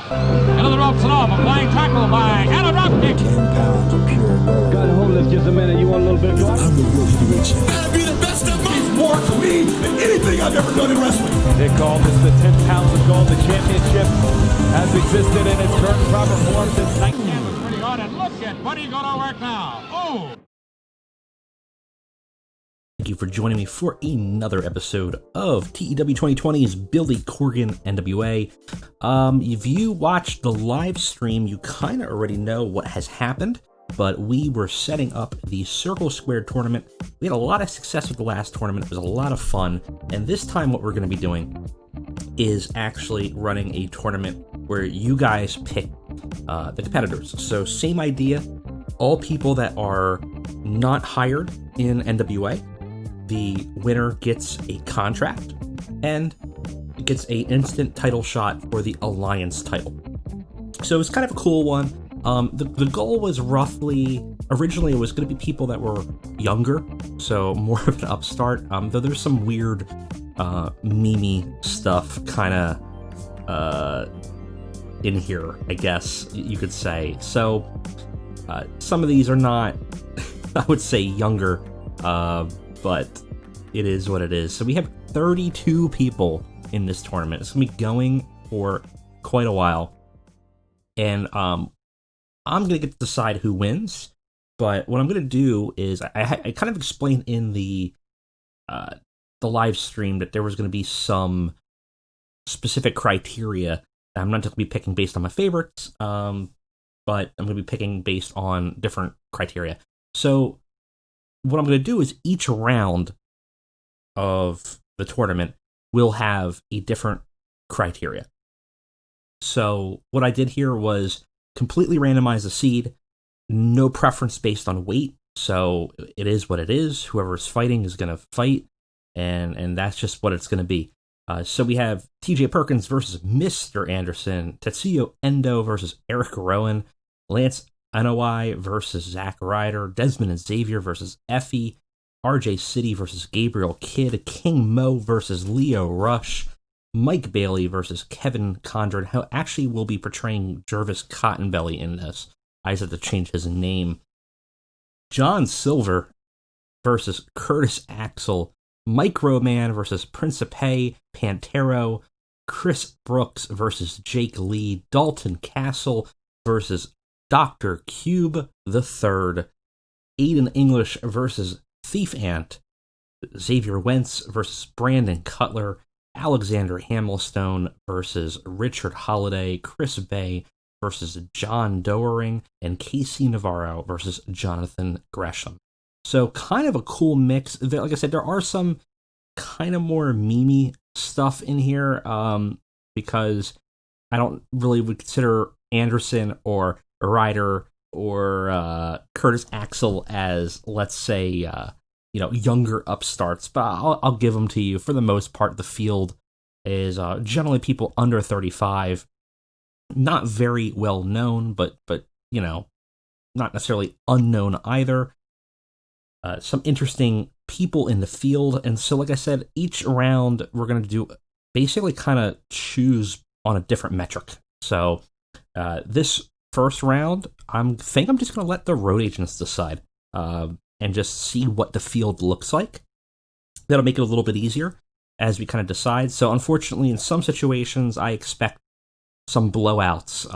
Into the ropes and off. A flying tackle by and a drop kick. 10 pounds of pure gold. Got to hold this just a minute. You want a little bit of I'm the real heavyweight champion. That'd be the best of me. More to me than anything I've ever done in wrestling. They call this the 10 pounds of gold. The championship has existed in its current proper form since 19. That was pretty hard. And look at Buddy going to work now. Oh. Thank you for joining me for another episode of TEW 2020's Billy Corgan NWA. If you watched the live stream, you kind of already know what has happened, but we were setting up the Circle Square tournament. We had a lot of success with the last tournament. It was a lot of fun, and this time what we're going to be doing is actually running a tournament where you guys pick the competitors. So same idea, all people that are not hired in NWA. The winner gets a contract and gets an instant title shot for the Alliance title. So it's kind of a cool one. The goal was originally it was going to be people that were younger, so more of an upstart, though there's some weird meme stuff kind of in here, I guess you could say. So some of these are not, I would say, younger, but it is what it is. So we have 32 people in this tournament. It's going to be going for quite a while. And I'm going to get to decide who wins. But what I'm going to do is, I kind of explained in the live stream that there was going to be some specific criteria. I'm not just going to be picking based on my favorites, but I'm going to be picking based on different criteria. So what I'm going to do is each round of the tournament will have a different criteria. So what I did here was completely randomize the seed, no preference based on weight. So it is what it is. Whoever is fighting is going to fight, and that's just what it's going to be. So we have TJ Perkins versus Mr. Anderson, Tetsuya Endo versus Eric Rowan, Lance NOI versus Zack Ryder, Desmond and Xavier versus Effie, RJ City versus Gabriel Kidd, King Mo versus Leo Rush, Mike Bailey versus Kevin Condren, who actually will be portraying Jervis Cottonbelly in this. I just have to change his name. John Silver versus Curtis Axel, Microman versus Principe Pantero, Chris Brooks versus Jake Lee, Dalton Castle versus Dr. Cube the Third, Aiden English versus Thief Ant, Xavier Wentz versus Brandon Cutler, Alexander Hamilstone versus Richard Holiday, Chris Bay versus John Doering, and Casey Navarro versus Jonathan Gresham. So kind of a cool mix. Like I said, there are some kind of more memey stuff in here, because I don't really would consider Anderson or Ryder or Curtis Axel as, let's say, younger upstarts, but I'll give them to you. For the most part, the field is generally people under 35, not very well known, but not necessarily unknown either. Some interesting people in the field, and so like I said, each round we're going to do basically kind of choose on a different metric. So this first round, I think I'm just going to let the road agents decide and just see what the field looks like. That'll make it a little bit easier as we kind of decide. So unfortunately, in some situations, I expect some blowouts,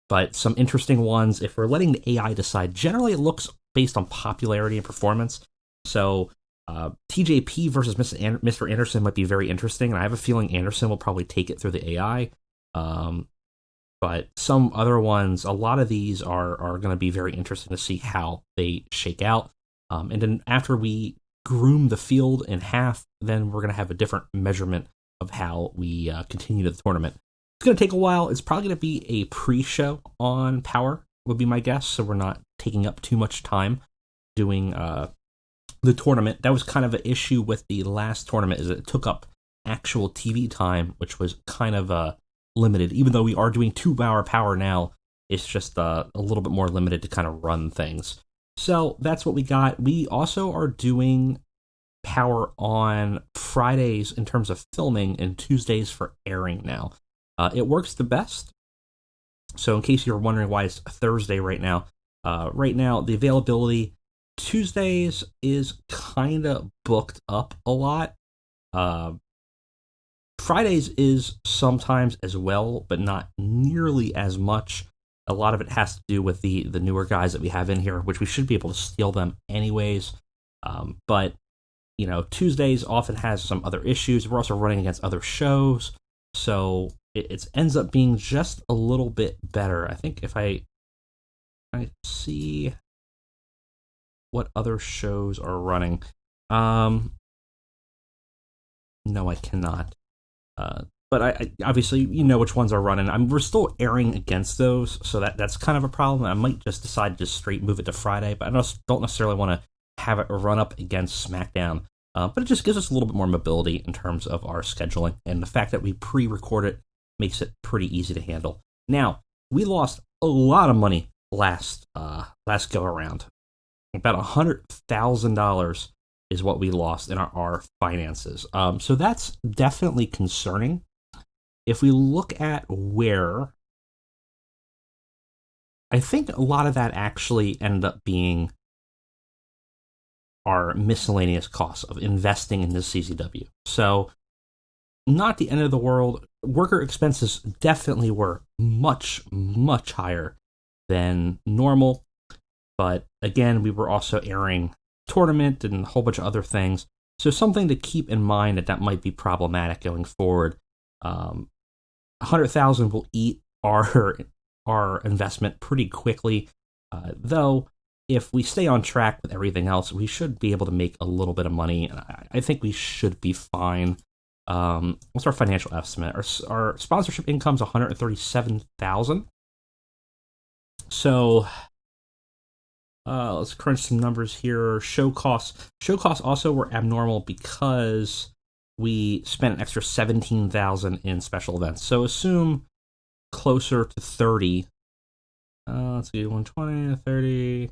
but some interesting ones. If we're letting the AI decide, generally it looks based on popularity and performance. So TJP versus Mr. Anderson might be very interesting, and I have a feeling Anderson will probably take it through the AI. But some other ones, a lot of these are going to be very interesting to see how they shake out. And then after we groom the field in half, then we're going to have a different measurement of how we continue the tournament. It's going to take a while. It's probably going to be a pre-show on Power, would be my guess, so we're not taking up too much time doing the tournament. That was kind of an issue with the last tournament, is it took up actual TV time, which was kind of limited. Even though we are doing 2-hour Power now, it's just a little bit more limited to kind of run things. So that's what we got. We also are doing Power on Fridays in terms of filming and Tuesdays for airing now. It works the best So in case you're wondering why it's Thursday right now the availability Tuesdays is kind of booked up a lot. Fridays is sometimes as well, but not nearly as much. A lot of it has to do with the newer guys that we have in here, which we should be able to steal them anyways. But, Tuesdays often has some other issues. We're also running against other shows. So it ends up being just a little bit better. I think if I see what other shows are running. No, I cannot. But I obviously, which ones are running. We're still airing against those, so that's kind of a problem. I might just decide to just straight move it to Friday, but I don't necessarily want to have it run up against SmackDown. But it just gives us a little bit more mobility in terms of our scheduling, and the fact that we pre-record it makes it pretty easy to handle. Now, we lost a lot of money last go around. About $100,000 is what we lost in our finances. So that's definitely concerning. If we look at where, I think a lot of that actually ended up being our miscellaneous costs of investing in this CZW. So not the end of the world. Worker expenses definitely were much, much higher than normal. But again, we were also airing tournament and a whole bunch of other things. So something to keep in mind that might be problematic going forward. 100,000 will eat our investment pretty quickly. Though, if we stay on track with everything else, we should be able to make a little bit of money. I think we should be fine. What's our financial estimate? Our sponsorship income's 137,000. So let's crunch some numbers here. Show costs also were abnormal because we spent an extra 17,000 in special events. So assume closer to 30. Let's see, 120, 30.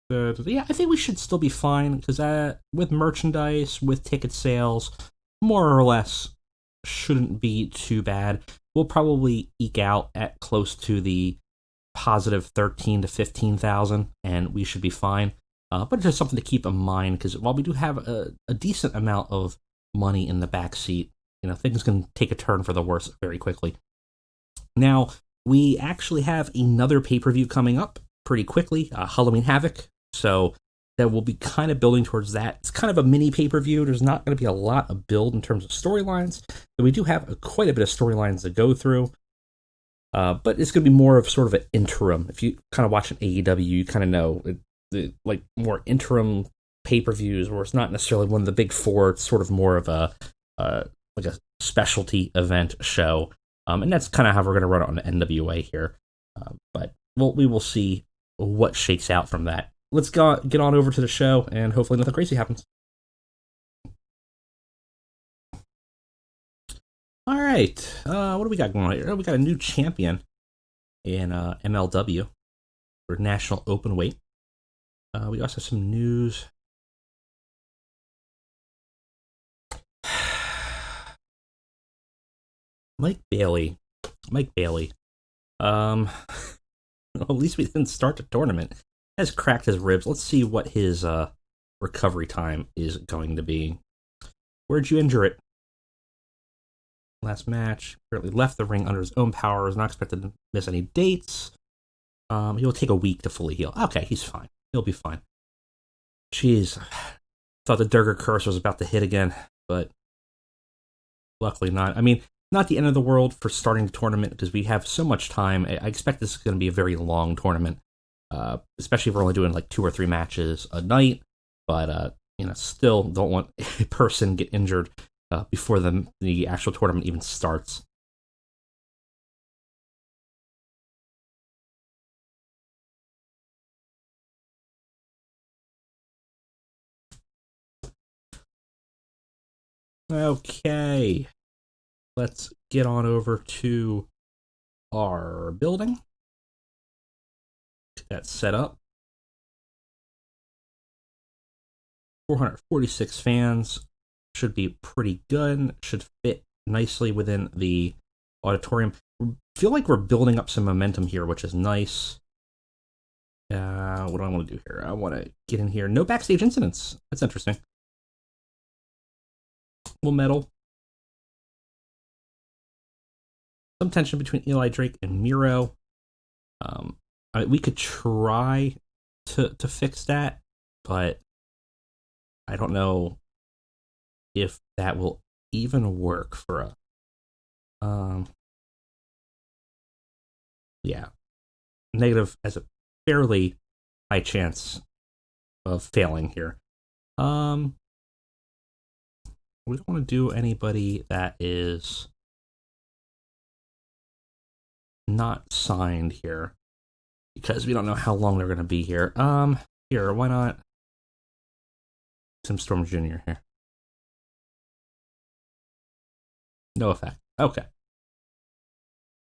Yeah, I think we should still be fine because with merchandise, with ticket sales, more or less shouldn't be too bad. We'll probably eke out at close to the positive 13 to 15,000, and we should be fine. But it's just something to keep in mind because while we do have a decent amount of money in the backseat, things can take a turn for the worse very quickly. Now, we actually have another pay-per-view coming up pretty quickly, Halloween Havoc. So that we'll be kind of building towards that. It's kind of a mini pay-per-view. There's not going to be a lot of build in terms of storylines, but we do have quite a bit of storylines to go through. But it's going to be more of sort of an interim. If you kind of watch an AEW, you kind of know like more interim pay-per-views where it's not necessarily one of the big four. It's sort of more of a specialty event show. And that's kind of how we're going to run it on the NWA here. But we will see what shakes out from that. Let's get on over to the show, and hopefully nothing crazy happens. All right, what do we got going on here? We got a new champion in MLW for National Openweight. We also have some news. Mike Bailey. Well, at least we didn't start the tournament. Has cracked his ribs. Let's see what his recovery time is going to be. Where'd you injure it? Last match. Apparently left the ring under his own power. Is not expected to miss any dates. He'll take a week to fully heal. Okay, he's fine. He'll be fine. Jeez. Thought the Durger curse was about to hit again, but luckily not. I mean, not the end of the world for starting the tournament because we have so much time. I expect this is going to be a very long tournament. Especially if we're only doing like 2 or 3 matches a night, but still don't want a person get injured before the actual tournament even starts. Okay, let's get on over to our building. That's set up. 446 fans should be pretty good. Should fit nicely within the auditorium. feel like we're building up some momentum here, which is nice. What do I want to do here? I want to get in here. No backstage incidents. That's interesting. We'll medal. Some tension between Eli Drake and Miro. We could try to fix that, but I don't know if that will even work for us. Yeah. Negative has a fairly high chance of failing here. We don't want to do anybody that is not signed here, because we don't know how long they're going to be here. Here, why not Tim Storm Jr. here? No effect. Okay.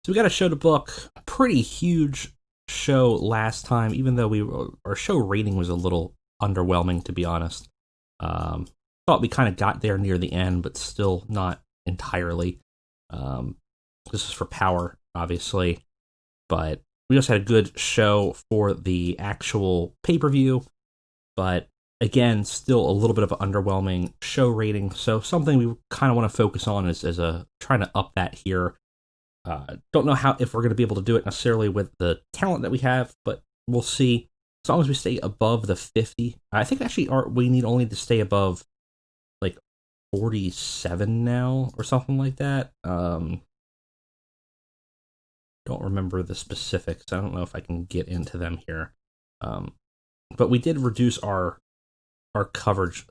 So we got a show to book. Pretty huge show last time, even though our show rating was a little underwhelming, to be honest. Thought we kind of got there near the end, but still not entirely. This is for Power, obviously, but we also had a good show for the actual pay-per-view, but again, still a little bit of an underwhelming show rating, so something we kind of want to focus on is trying to up that here. Don't know if we're going to be able to do it necessarily with the talent that we have, but we'll see. As long as we stay above the 50, I think actually we need only to stay above like 47 now or something like that. Don't remember the specifics. I don't know if I can get into them here. But we did reduce our coverage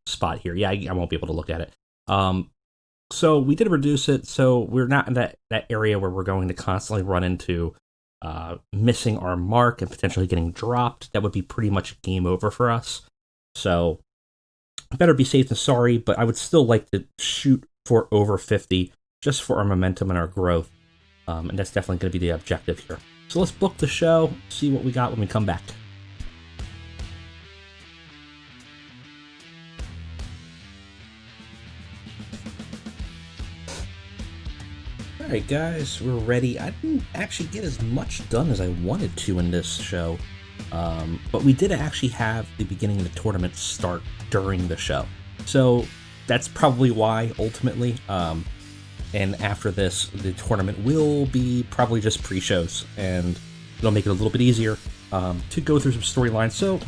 spot here. Yeah, I won't be able to look at it. So we did reduce it, so we're not in that area where we're going to constantly run into missing our mark and potentially getting dropped. That would be pretty much game over for us. So better be safe than sorry, but I would still like to shoot for over 50 just for our momentum and our growth. And that's definitely going to be the objective here. So let's book the show, see what we got when we come back. Alright guys, we're ready. I didn't actually get as much done as I wanted to in this show. But we did actually have the beginning of the tournament start during the show. So that's probably why, ultimately. And after this, the tournament will be probably just pre-shows, and it'll make it a little bit easier to go through some storylines. So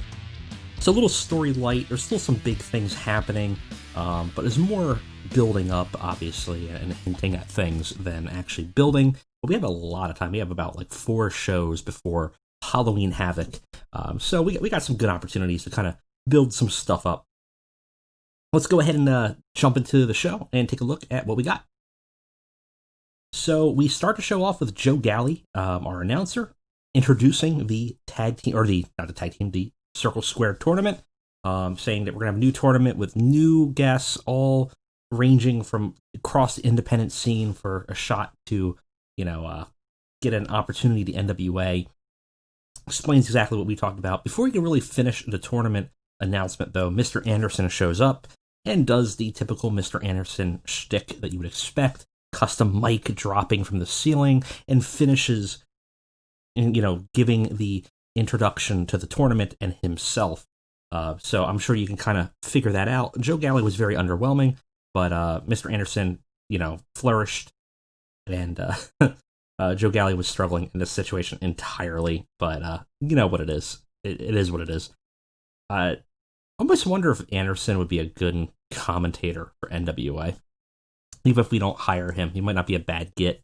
it's a little story light. There's still some big things happening, but there's more building up, obviously, and hinting at things than actually building. But we have a lot of time. We have about like 4 shows before Halloween Havoc. So we got some good opportunities to kind of build some stuff up. Let's go ahead and jump into the show and take a look at what we got. So we start the show off with Joe Galli, our announcer, introducing the tag team, or the Circle Square tournament, saying that we're going to have a new tournament with new guests, all ranging from across the independent scene for a shot to, get an opportunity to NWA. Explains exactly what we talked about. Before we can really finish the tournament announcement, though, Mr. Anderson shows up and does the typical Mr. Anderson shtick that you would expect. Custom mic dropping from the ceiling, and finishes, giving the introduction to the tournament and himself. So I'm sure you can kind of figure that out. Joe Galli was very underwhelming, but Mr. Anderson, flourished, and Joe Galli was struggling in this situation entirely. But you know what it is. It is what it is. I almost wonder if Anderson would be a good commentator for NWA. Even if we don't hire him, he might not be a bad get,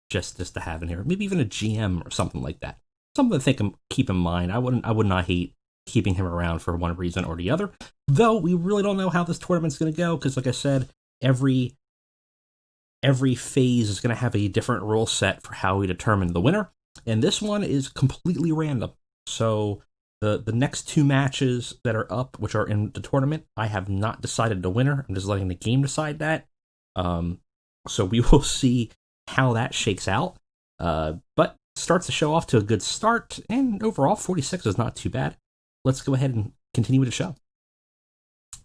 just to have in here. Maybe even a GM or something like that. Something to keep in mind. I would not hate keeping him around for one reason or the other. Though we really don't know how this tournament's going to go, because like I said, every phase is going to have a different rule set for how we determine the winner, and this one is completely random. So the next 2 matches that are up, which are in the tournament, I have not decided the winner. I'm just letting the game decide that. So we will see how that shakes out. But starts the show off to a good start, and overall 46 is not too bad. Let's go ahead and continue with the show.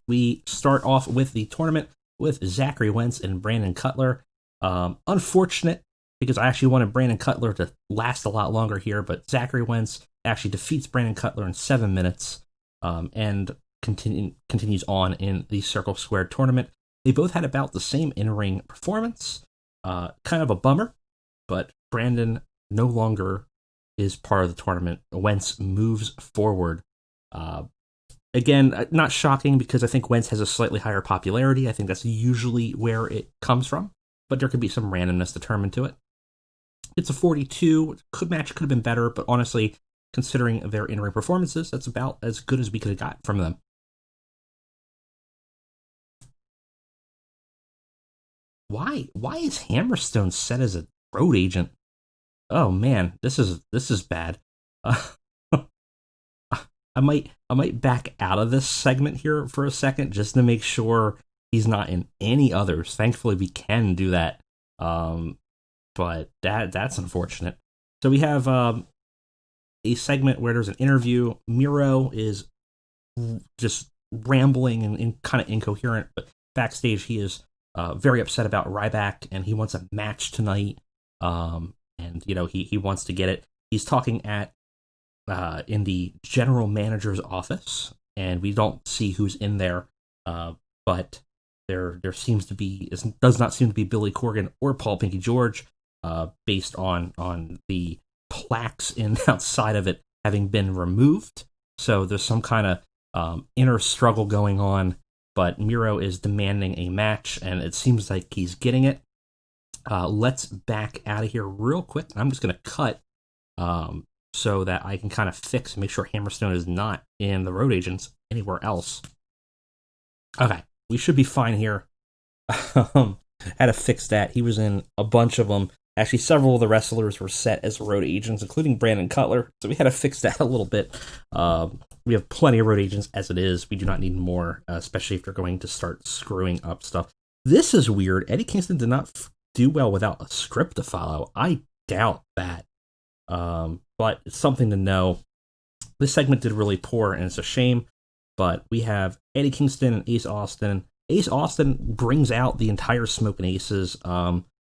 We start off with the tournament with Zachary Wentz and Brandon Cutler. Unfortunate, because I actually wanted Brandon Cutler to last a lot longer here, but Zachary Wentz actually defeats Brandon Cutler in 7 minutes and continues on in the Circle Square tournament. They both had about the same in-ring performance. Kind of a bummer, but Brandon no longer is part of the tournament. Wentz moves forward. Again, not shocking because I think Wentz has a slightly higher popularity. I think that's usually where it comes from, but there could be some randomness determined to it. It's a 42. Match could have been better, but honestly, considering their in-ring performances, that's about as good as we could have got from them. Why is Hammerstone set as a road agent? Oh man, this is bad. I might back out of this segment here for a second just to make sure he's not in any others. Thankfully, we can do that. But that's unfortunate. So we have a segment where there's an interview. Miro is just rambling and kind of incoherent, but backstage he is very upset about Ryback and he wants a match tonight. And he wants to get it. He's talking at in the general manager's office, and we don't see who's in there. But there does not seem to be Billy Corgan or Paul Pinky George, based on the plaques outside of it having been removed. So there's some kind of inner struggle going on. But Miro is demanding a match, and it seems like he's getting it. Let's back out of here real quick. I'm just going to cut so that I can kind of fix and make sure Hammerstone is not in the road agents anywhere else. Okay, we should be fine here. Had to fix that. He was in a bunch of them. Actually, several of the wrestlers were set as road agents, including Brandon Cutler. So we had to fix that a little bit. We have plenty of road agents as it is. We do not need more, especially if they're going to start screwing up stuff. This is weird. Eddie Kingston did not do well without a script to follow. I doubt that. But it's something to know. This segment did really poor, and it's a shame. But we have Eddie Kingston and Ace Austin. Ace Austin brings out the entire Smokin' Aces.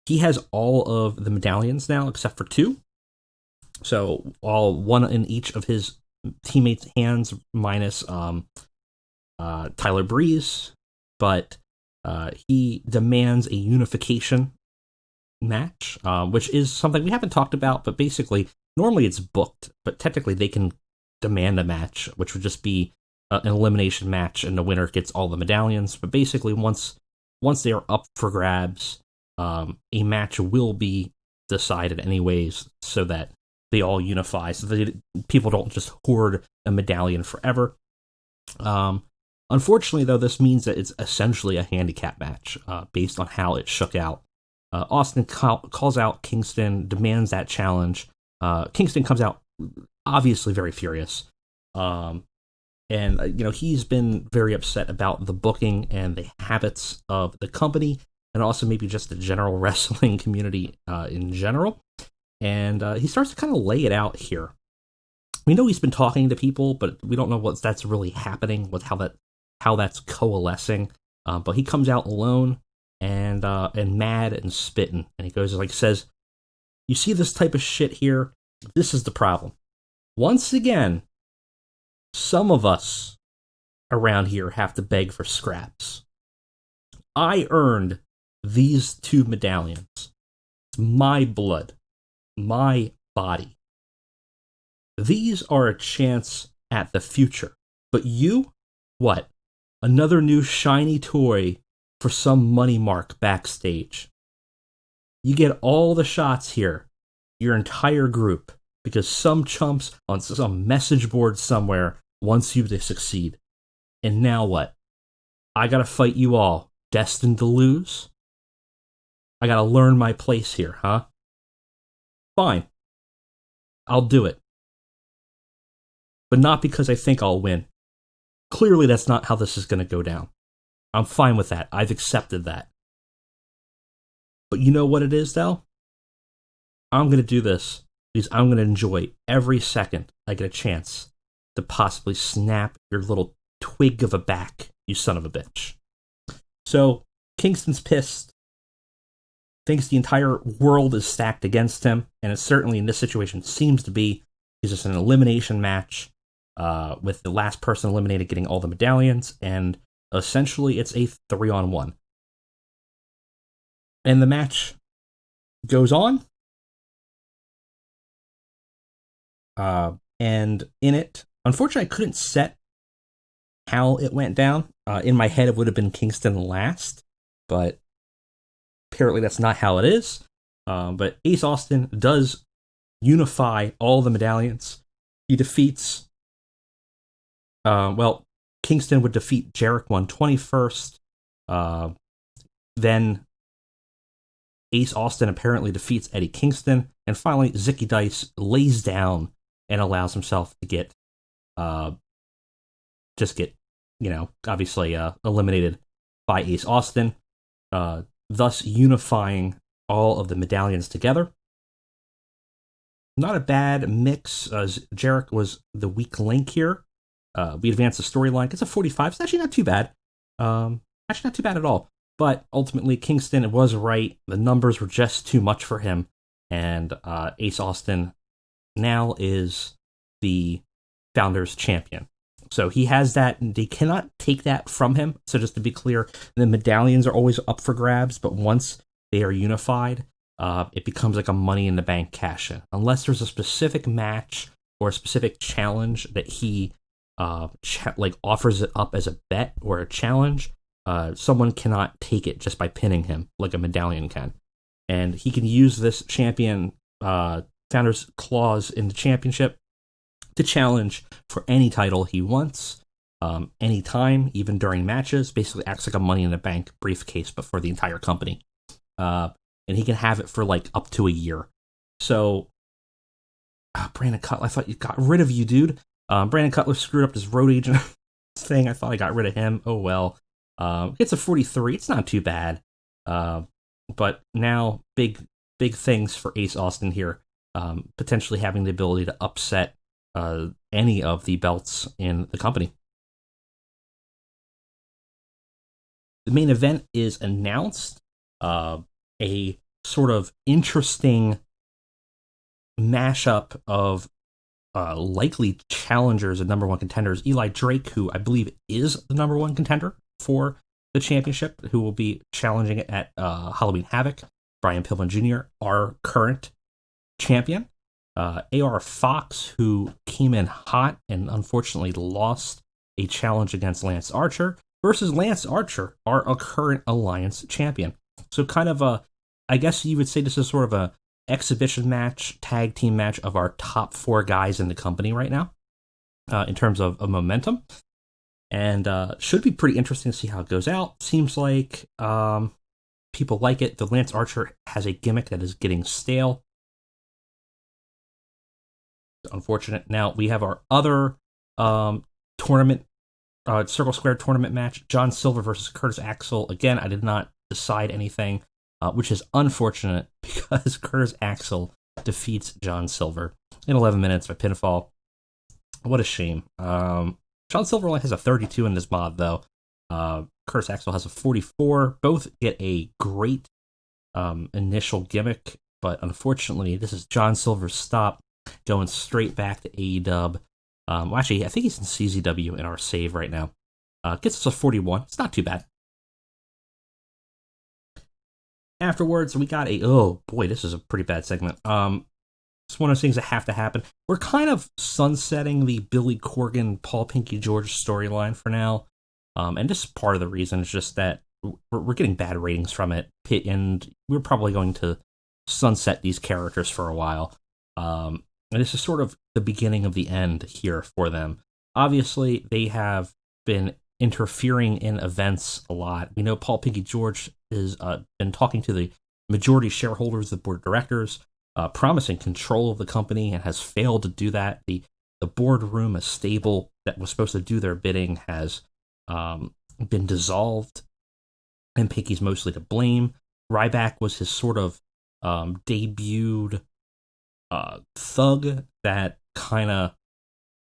He has all of the medallions now, except for 2. So all one in each of his teammates' hands, minus Tyler Breeze. But he demands a unification match, which is something we haven't talked about, but basically, normally it's booked, but technically they can demand a match, which would just be an elimination match, and the winner gets all the medallions. But basically, once they are up for grabs, a match will be decided anyways, so that they all unify, so that people don't just hoard a medallion forever. Unfortunately, though, this means that it's essentially a handicap match, based on how it shook out. Austin calls out Kingston, demands that challenge. Kingston comes out obviously very furious. And he's been very upset about the booking and the habits of the company, and also maybe just the general wrestling community in general. And he starts to kind of lay it out here. We know he's been talking to people, but we don't know that's really happening, with how that's coalescing. But he comes out alone and mad and spitting, and he says, "You see this type of shit here? This is the problem. Once again, some of us around here have to beg for scraps. I earned these 2 medallions. It's my blood, my body. These are a chance at the future. But you, what? Another new shiny toy for some money mark backstage. You get all the shots here, your entire group, because some chumps on some message board somewhere wants you to succeed. And now what? I gotta fight you all, destined to lose? I gotta learn my place here, huh? Fine. I'll do it. But not because I think I'll win. Clearly that's not how this is gonna go down. I'm fine with that. I've accepted that. But you know what it is, though? I'm going to do this because I'm going to enjoy every second I get a chance to possibly snap your little twig of a back, you son of a bitch." So Kingston's pissed. thinks the entire world is stacked against him, and it certainly in this situation seems to be. It's just an elimination match with the last person eliminated getting all the medallions, and essentially it's a 3-on-1. And the match goes on. And in it, unfortunately, I couldn't set how it went down. In my head, it would have been Kingston last, but apparently that's not how it is. But Ace Austin does unify all the medallions. He defeats, Kingston would defeat Jarek 120 first. Then Ace Austin apparently defeats Eddie Kingston. And finally, Zicky Dice lays down and allows himself to get, obviously eliminated by Ace Austin, thus unifying all of the medallions together. Not a bad mix, as Jarek was the weak link here. We advance the storyline. It's a 45. It's actually not too bad. Actually not too bad at all. But ultimately, Kingston was right. The numbers were just too much for him. And Ace Austin now is the Founders Champion. So he has that. They cannot take that from him. So just to be clear, the medallions are always up for grabs. But once they are unified, it becomes like a Money in the Bank cash-in. Unless there's a specific match or a specific challenge that he offers it up as a bet or a challenge, someone cannot take it just by pinning him like a medallion can. And he can use this champion Founders clause in the championship to challenge for any title he wants, anytime, even during matches. Basically acts like a Money in the Bank briefcase, but for the entire company. And he can have it for like up to a year. So, Brandon Cutler, I thought you got rid of you, dude. Brandon Cutler screwed up this road agent thing. I thought I got rid of him. Oh well. It's a 43. It's not too bad. But now big things for Ace Austin here. Potentially having the ability to upset any of the belts in the company. The main event is announced. A sort of interesting mashup of likely challengers and number one contenders. Eli Drake, who I believe is the number one contender for the championship, who will be challenging it at Halloween Havoc. Brian Pillman Jr., our current champion. AR Fox, who came in hot and unfortunately lost a challenge against Lance Archer, versus Lance Archer, our current Alliance champion. So kind of I guess you would say this is sort of a exhibition match, tag team match of our top 4 guys in the company right now, in terms of momentum. And should be pretty interesting to see how it goes out. Seems like people like it. The Lance Archer has a gimmick that is getting stale. Unfortunate. Now we have our other tournament, Circle Square tournament match, John Silver versus Curtis Axel. Again, I did not decide anything, which is unfortunate because Curtis Axel defeats John Silver in 11 minutes by pinfall. What a shame. John Silver only has a 32 in this mod, though. Curtis Axel has a 44. Both get a great initial gimmick, but unfortunately, this is John Silver's stop, going straight back to AEW. Actually, I think he's in CZW in our save right now. Gets us a 41. It's not too bad. Afterwards, we got oh boy, this is a pretty bad segment. It's one of those things that have to happen. We're kind of sunsetting the Billy Corgan, Paul Pinky George storyline for now. And this is part of the reason is just that we're getting bad ratings from it. And we're probably going to sunset these characters for a while. And this is sort of the beginning of the end here for them. Obviously, they have been interfering in events a lot. We know Paul Pinky George has been talking to the majority shareholders of the board of directors, promising control of the company, and has failed to do that. The boardroom, a stable that was supposed to do their bidding, has been dissolved, and Pinky's mostly to blame. Ryback was his sort of debuted thug that kind of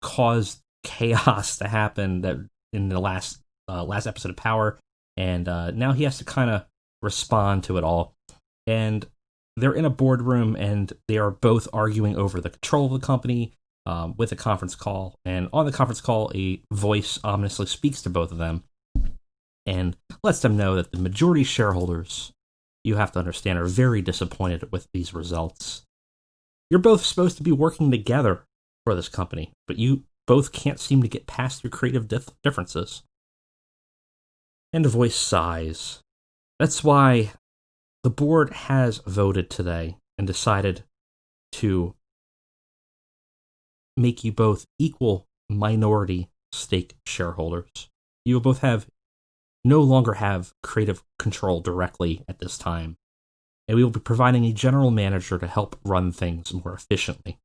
caused chaos to happen that in the last episode of Power, and now he has to kind of respond to it all. and they're in a boardroom, and they are both arguing over the control of the company with a conference call. And on the conference call, a voice ominously speaks to both of them and lets them know that the majority shareholders, you have to understand, are very disappointed with these results. You're both supposed to be working together for this company, but you both can't seem to get past your creative differences. And the voice sighs. That's why the board has voted today and decided to make you both equal minority stake shareholders. You both no longer have creative control directly at this time, and we will be providing a general manager to help run things more efficiently.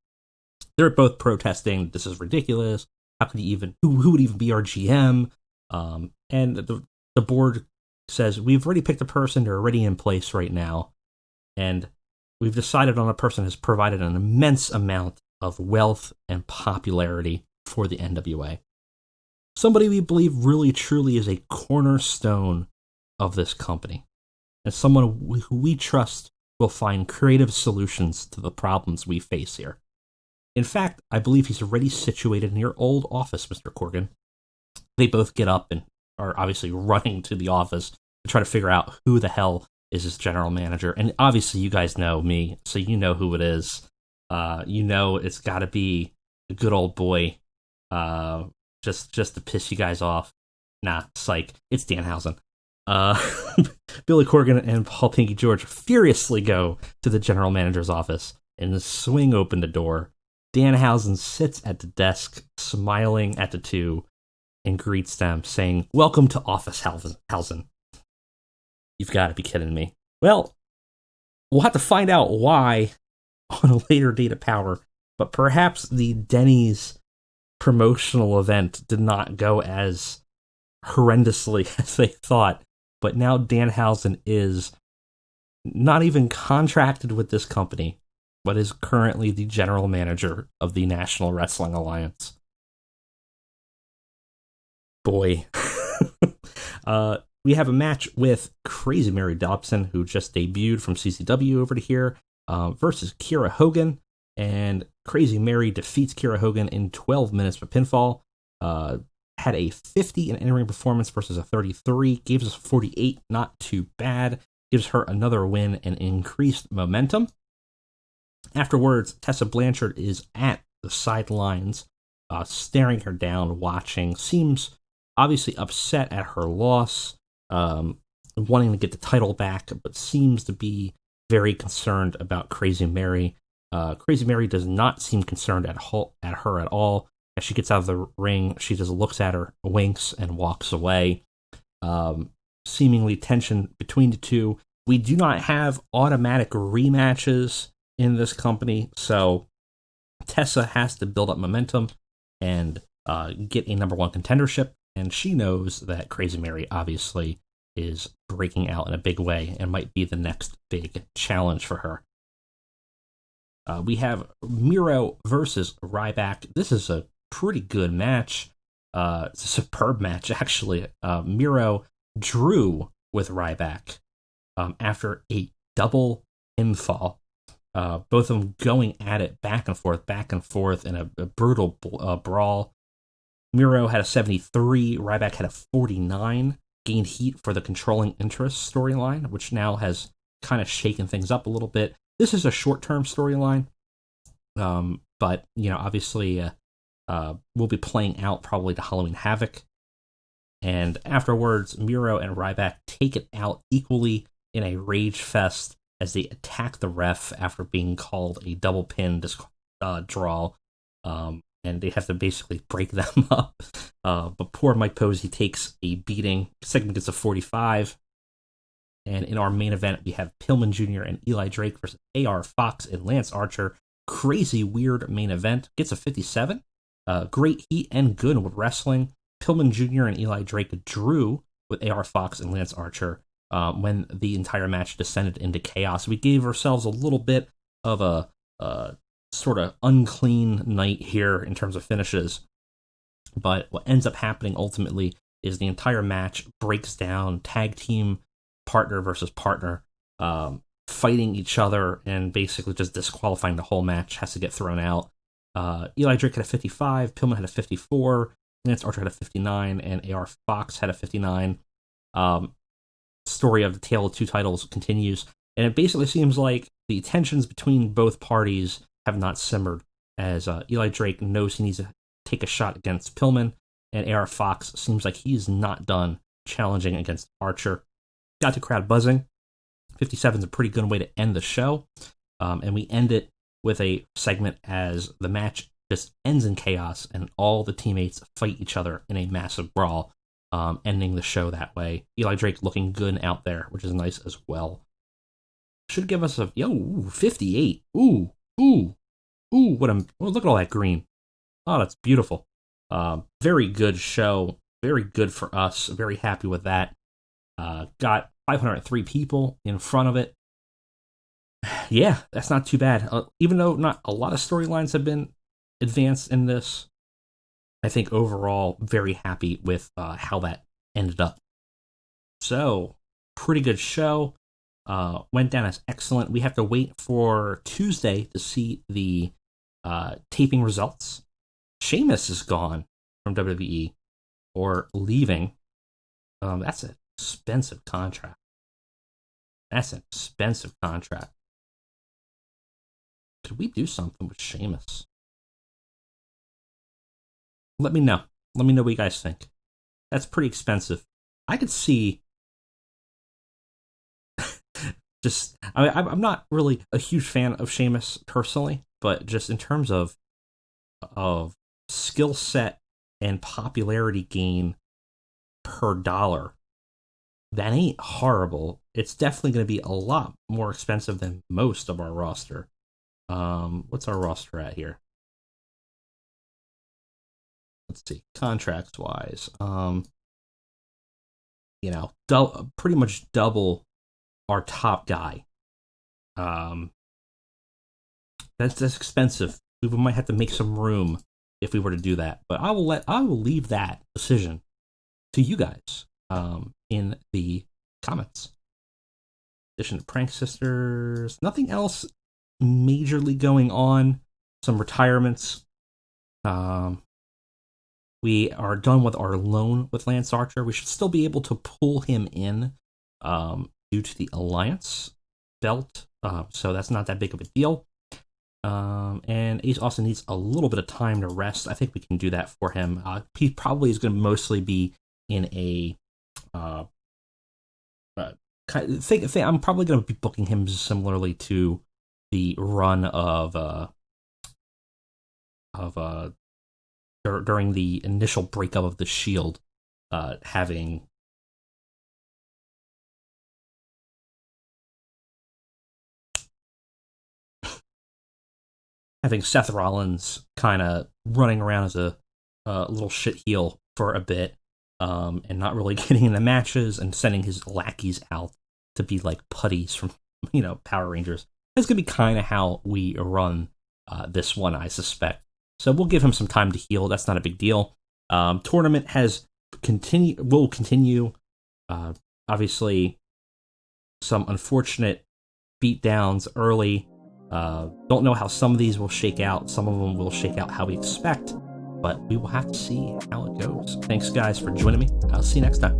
They're both protesting, this is ridiculous, how could you even, who would even be our GM? And the board says, we've already picked a person, they're already in place right now, and we've decided on a person who's provided an immense amount of wealth and popularity for the NWA. Somebody we believe really truly is a cornerstone of this company, and someone who we trust will find creative solutions to the problems we face here. In fact, I believe he's already situated in your old office, Mr. Corgan. They both get up and are obviously running to the office to try to figure out who the hell is his general manager. And obviously you guys know me, so you know who it is. You know it's got to be a good old boy, just to piss you guys off. Nah, psych. It's Danhausen. Billy Corgan and Paul Pinky George furiously go to the general manager's office and swing open the door. Danhausen sits at the desk, smiling at the two, and greets them, saying, "Welcome to Office Hausen." You've got to be kidding me. Well, we'll have to find out why on a later date of Power, but perhaps the Denny's promotional event did not go as horrendously as they thought, but now Danhausen is not even contracted with this company, but is currently the general manager of the National Wrestling Alliance. Boy. We have a match with Crazy Mary Dobson, who just debuted from CCW over to here, versus Kira Hogan. And Crazy Mary defeats Kira Hogan in 12 minutes for pinfall. Had a 50 in in-ring performance versus a 33. Gives us 48, not too bad. Gives her another win and increased momentum. Afterwards, Tessa Blanchard is at the sidelines, staring her down, watching. Seems obviously upset at her loss, wanting to get the title back, but seems to be very concerned about Crazy Mary. Crazy Mary does not seem concerned at her at all. As she gets out of the ring, she just looks at her, winks, and walks away. Seemingly tension between the two. We do not have automatic rematches in this company, so Tessa has to build up momentum and get a number one contendership, and she knows that Crazy Mary obviously is breaking out in a big way and might be the next big challenge for her. We have Miro versus Ryback. This is a pretty good match. It's a superb match, actually. Miro drew with Ryback after a double pinfall. Both of them going at it back and forth in a brutal brawl. Miro had a 73, Ryback had a 49, gained heat for the controlling interest storyline, which now has kind of shaken things up a little bit. This is a short-term storyline, but, obviously we'll be playing out probably to Halloween Havoc. And afterwards, Miro and Ryback take it out equally in a rage fest as they attack the ref after being called a double pin draw, and they have to basically break them up. But poor Mike Posey takes a beating. Segment gets a 45. And in our main event, we have Pillman Jr. and Eli Drake versus AR Fox and Lance Archer. Crazy, weird main event. Gets a 57. Great heat and good wrestling. Pillman Jr. and Eli Drake drew with AR Fox and Lance Archer when the entire match descended into chaos. We gave ourselves a little bit of a sort of unclean night here in terms of finishes. But what ends up happening ultimately is the entire match breaks down, tag team partner versus partner, fighting each other and basically just disqualifying the whole match, has to get thrown out. Eli Drake had a 55, Pillman had a 54, Lance Archer had a 59, and AR Fox had a 59. Story of the Tale of Two Titles continues, and it basically seems like the tensions between both parties have not simmered, as Eli Drake knows he needs to take a shot against Pillman, and AR Fox seems like he's not done challenging against Archer. Got the crowd buzzing. 57 is a pretty good way to end the show, and we end it with a segment as the match just ends in chaos and all the teammates fight each other in a massive brawl, ending the show that way. Eli Drake looking good out there, which is nice as well. Should give us a 58. Ooh, look at all that green. Oh, that's beautiful. Very good show. Very good for us. Very happy with that. Got 503 people in front of it. Yeah, that's not too bad. Even though not a lot of storylines have been advanced in this, I think overall very happy with how that ended up. So, pretty good show. Went down as excellent. We have to wait for Tuesday to see the taping results. Sheamus is gone from WWE, or leaving. That's an expensive contract. Could we do something with Sheamus? Let me know. Let me know what you guys think. That's pretty expensive. I could see... I'm not really a huge fan of Sheamus personally, but just in terms of skill set and popularity gain per dollar, that ain't horrible. It's definitely going to be a lot more expensive than most of our roster. What's our roster at here? Let's see, contracts wise. Pretty much double our top guy. That's expensive. We might have to make some room if we were to do that. But I will leave that decision to you guys in the comments. Addition to Prank Sisters. Nothing else majorly going on. Some retirements. We are done with our loan with Lance Archer. We should still be able to pull him in due to the Alliance belt. So that's not that big of a deal. And Ace Austin needs a little bit of time to rest. I think we can do that for him. He probably is going to mostly be in a... I'm probably going to be booking him similarly to the run during the initial breakup of the Shield, having Seth Rollins kind of running around as a little shit heel for a bit, and not really getting in the matches and sending his lackeys out to be like putties from Power Rangers. That's gonna be kind of how we run this one, I suspect. So we'll give him some time to heal. That's not a big deal. Tournament will continue. Obviously, some unfortunate beatdowns early. Don't know how some of these will shake out. Some of them will shake out how we expect, but we will have to see how it goes. Thanks, guys, for joining me. I'll see you next time.